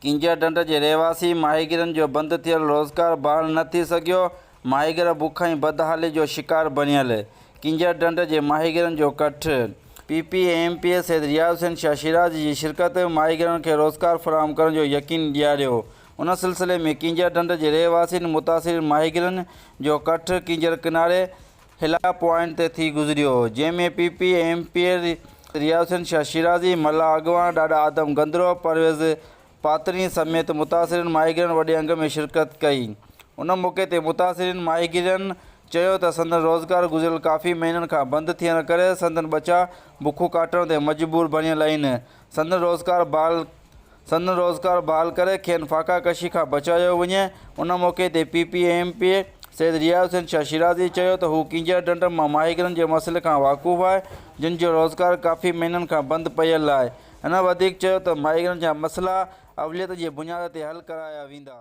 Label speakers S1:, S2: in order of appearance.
S1: ڪينجھر ढंढ जे रहिवासी माहीगीरन जो बंदि थियल रोज़गार बहाल न थी सघियो। माहीगीर बुख ऐं बदहाली जो शिकार बणियल। कींजर ढंढ जे माहीगीरन जो कठ। PPAMP सैद रियाज़ हुसैन शाह शिराज़ी जी शिरकत माहीगीरन खे रोज़गार फ़राहम करण जो यकीन ॾियारियो। उन सिलसिले में कींजर ढंढ जे रहिवासियुनि मुतासिर माहीगीरन जो कठ कींजर किनारे हिला पॉइंट ते थी गुज़रियो, जंहिंमें PPAMP रियाज़ हुसैन शाह शिराज़ी, मल्ला अॻवान, ॾाॾा आदम गंदरो, परवेज़ पातरी समेत मुतासिरनि माहीगीरन वॾे अंग में शिरकत कई। उन मौक़े ते मुतासिरनि माहीगीरन चयो त संदन रोज़गार गुज़िरियल काफ़ी महीननि खां बंदि थियण करे संदन बचा बुख काटण ते मजबूर बणियल आहिनि। संदन रोज़गार बहाल करे खेनि फाका कशी खां बचायो वञे। उन मौक़े ते PPAMP सैद रियाज़ हुसैन शाह शिराज़ी चयो त हू कींजर ढंढ मां माहीगीरन जे मसइले खां वाक़ुफ़ु आहे, जिन जो रोज़गार काफ़ी महीननि खां बंदि पइल आहे। हिन वधीक चयो त माहीगीरन जा मसइला अवलियत जी बुनियाद ते हल कराया वेंदा।